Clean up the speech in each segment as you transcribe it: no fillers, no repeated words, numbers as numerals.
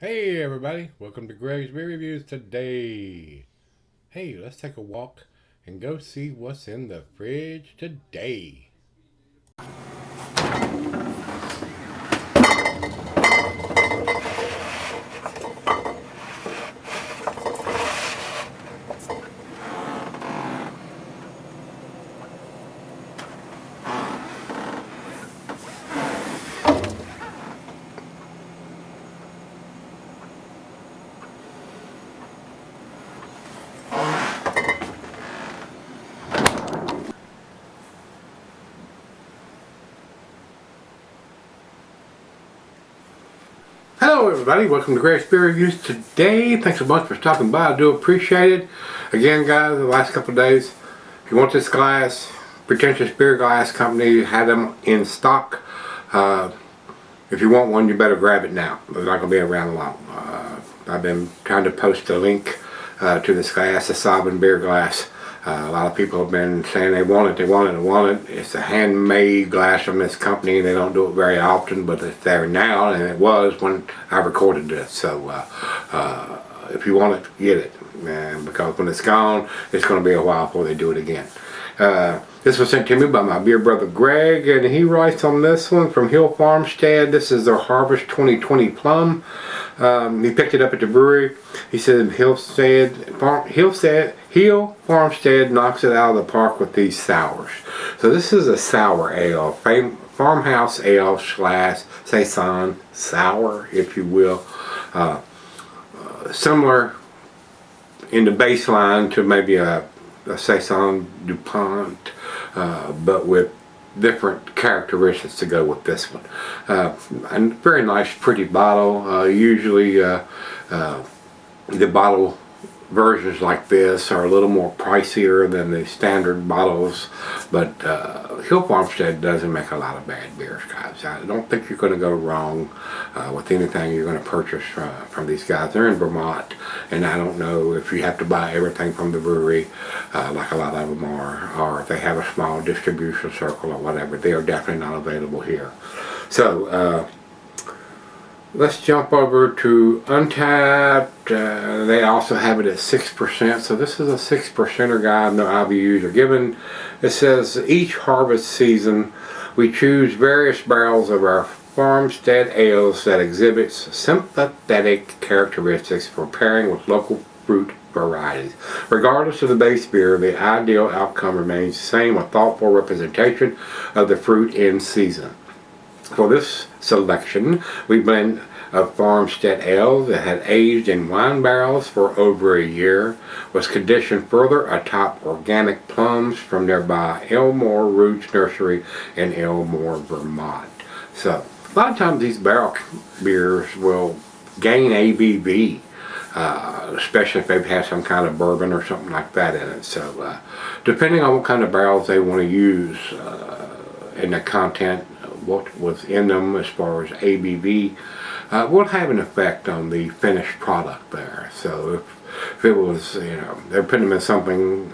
Hey everybody, welcome to Gregsbeerreviews today. Hey, let's take a walk and go see what's in the fridge today. Hello everybody, welcome to Gregsbeerreviews today. Thanks so much for stopping by, I do appreciate it. Again guys, the last couple of days, if you want this glass, Pretentious Beer Glass Company had them in stock. If you want one, you better grab it now. It's not going to be around long. I've been trying to post a link to this glass, the Saison beer glass. A lot of people have been saying they want it, they want it, they want it. It's a handmade glass from this company. They don't do it very often, but it's there now, and it was when I recorded this. So if you want it, get it. Because when it's gone, it's going to be a while before they do it again. This was sent to me by my beer brother Greg, and he writes on this one from Hill Farmstead. This is their Harvest 2020 Plum. He picked it up at the brewery. He said Hill Farmstead knocks it out of the park with these sours. So this is a sour ale, Farmhouse ale / Saison sour, if you will. Similar in the baseline to maybe a Saison DuPont, but with different characteristics to go with this one. And very nice, pretty bottle. Usually the bottle versions like this are a little more pricier than the standard bottles, but Hill Farmstead doesn't make a lot of bad beers, guys. I don't think you're going to go wrong with anything you're going to purchase from these guys. They're in Vermont, and I don't know if you have to buy everything from the brewery like a lot of them are, or if they have a small distribution circle or whatever. They are definitely not available here. So let's jump over to Untapped. They also have it at 6%. So this is a 6%er guide. No IBUs are given. It says each harvest season we choose various barrels of our farmstead ales that exhibits sympathetic characteristics for pairing with local fruit varieties. Regardless of the base beer, the ideal outcome remains the same: a thoughtful representation of the fruit in season. For this selection, we blend a farmstead ale that had aged in wine barrels for over a year, was conditioned further atop organic plums from nearby Elmore Roots Nursery in Elmore, Vermont. So, a lot of times these barrel beers will gain ABV, especially if they've had some kind of bourbon or something like that in it. So, depending on what kind of barrels they want to use in the content, what was in them as far as ABV, will have an effect on the finished product there. So if it was, they're putting them in something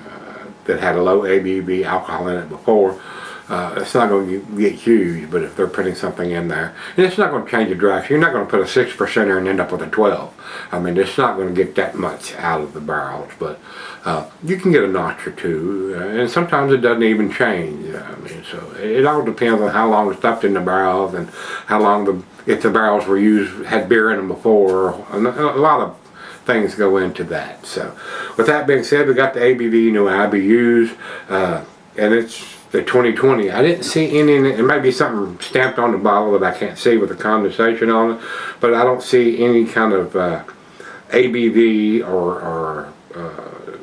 that had a low ABV alcohol in it before, it's not going to get huge. But if they're putting something in there, and it's not going to change the draft. You're not going to put a 6%er and end up with a 12. I mean, it's not going to get that much out of the barrels, but you can get a notch or two, and sometimes it doesn't even change. I mean, so it all depends on how long it's stuffed in the barrels and how long if the barrels were had beer in them before. A lot of things go into that. So with that being said, we got the ABV, no IBUs, and it's the 2020. I didn't see any, it might be something stamped on the bottle that I can't see with the condensation on it, but I don't see any kind of ABV or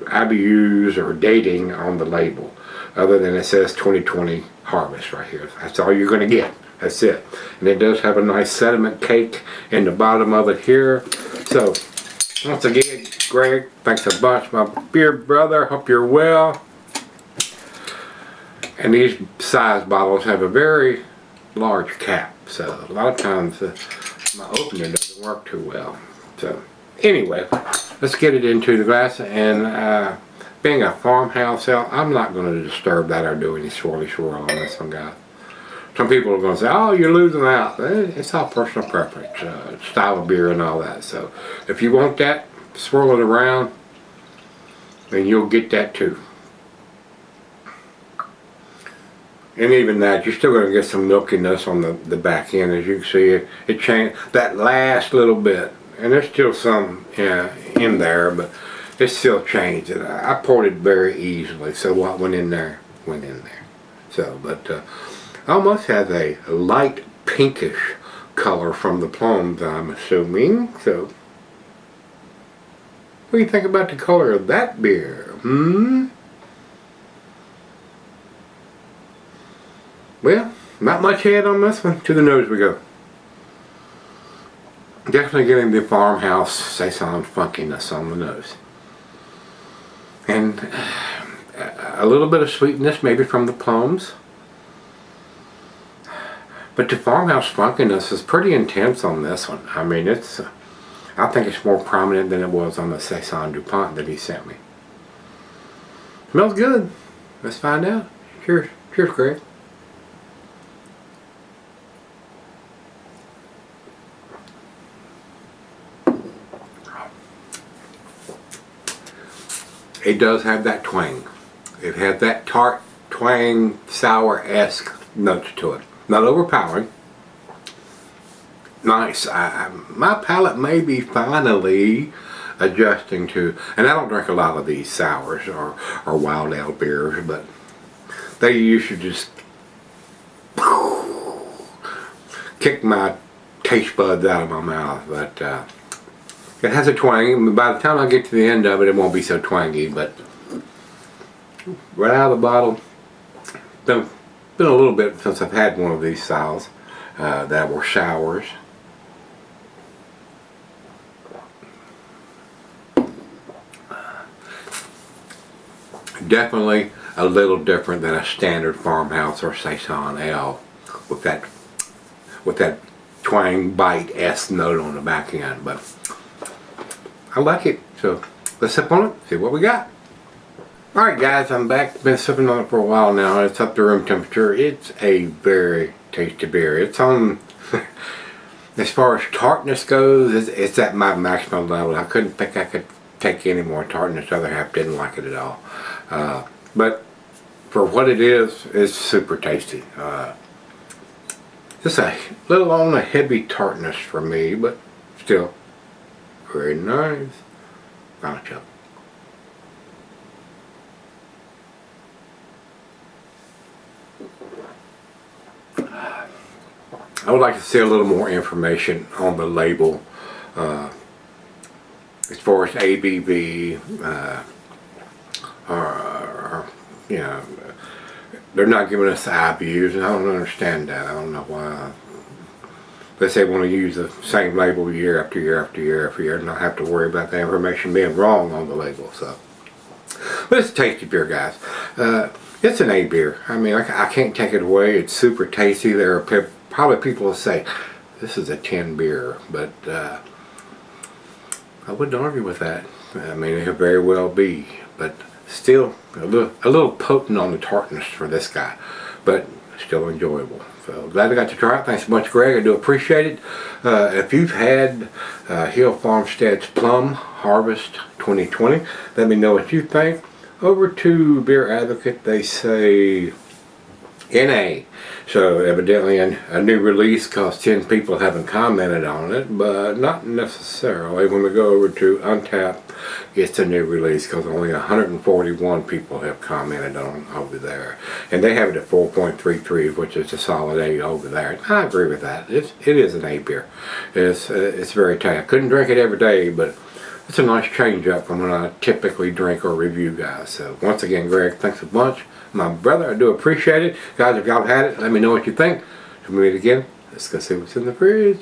IBUs or dating on the label, other than it says 2020 harvest right here. That's all you're going to get. That's it. And it does have a nice sediment cake in the bottom of it here. So once again, Greg, thanks a bunch, my beer brother. Hope you're well. And these size bottles have a very large cap, so a lot of times my opener doesn't work too well. So anyway, let's get it into the glass. And being a farmhouse ale, I'm not going to disturb that or do any swirly swirl on this one, guys. some people are going to say, oh, you're losing out. It's all personal preference, style of beer and all that. So if you want that, swirl it around, and you'll get that too. And even that, you're still going to get some milkiness on the back end. As you can see, it changed that last little bit. And there's still some in there, but it still changed. I poured it very easily, so what went in there, went in there. So, but almost has a light pinkish color from the plums, I'm assuming. So, what do you think about the color of that beer? Well, not much head on this one. To the nose we go. Definitely getting the Farmhouse Saison funkiness on the nose. And a little bit of sweetness maybe from the plums. But the Farmhouse funkiness is pretty intense on this one. I mean, it's, I think it's more prominent than it was on the Saison DuPont that he sent me. Smells good. Let's find out. Cheers. Cheers, Greg. It does have that twang. It has that tart, twang, sour-esque notes to it. Not overpowering. Nice. My palate may be finally adjusting to, and I don't drink a lot of these sours or wild ale beers, but they usually just kick my taste buds out of my mouth. But it has a twang. By the time I get to the end of it, it won't be so twangy. But right out of the bottle, been a little bit since I've had one of these styles that were sours. Definitely a little different than a standard Farmhouse or Saison ale with that twang bite-esque note on the back end. But I like it, so let's sip on it, see what we got. Alright guys, I'm back. Been sipping on it for a while now. It's up to room temperature. It's a very tasty beer. It's on, as far as tartness goes, it's at my maximum level. I couldn't think I could take any more tartness. The other half didn't like it at all. But for what it is, it's super tasty. Just a little on the heavy tartness for me, but still very nice. Final chug. I would like to see a little more information on the label as far as ABV, or you know, they're not giving us the IBUs, and I don't understand that. I don't know why. Unless they want to use the same label year after year after year after year and not have to worry about the information being wrong on the label. So, but it's a tasty beer, guys. It's an A beer. I mean, I can't take it away. It's super tasty. There are probably people will say this is a 10 beer, but I wouldn't argue with that. I mean, it could very well be, but still a little potent on the tartness for this guy, but still enjoyable. So glad I got to try it. Thanks so much, Greg. I do appreciate it. If you've had Hill Farmstead's Plum Harvest 2020, let me know what you think. Over to Beer Advocate, they say NA. So evidently a new release because 10 people haven't commented on it, but not necessarily. When we go over to Untappd, it's a new release because only 141 people have commented on over there. And they have it at 4.33, which is a solid A over there. I agree with that. It is an A beer. It's very tasty. I couldn't drink it every day, but it's a nice change up from when I typically drink or review, guys. So once again, Greg, thanks a bunch. My brother, I do appreciate it. Guys, if y'all had it, let me know what you think. Till we meet again, let's go see what's in the fridge.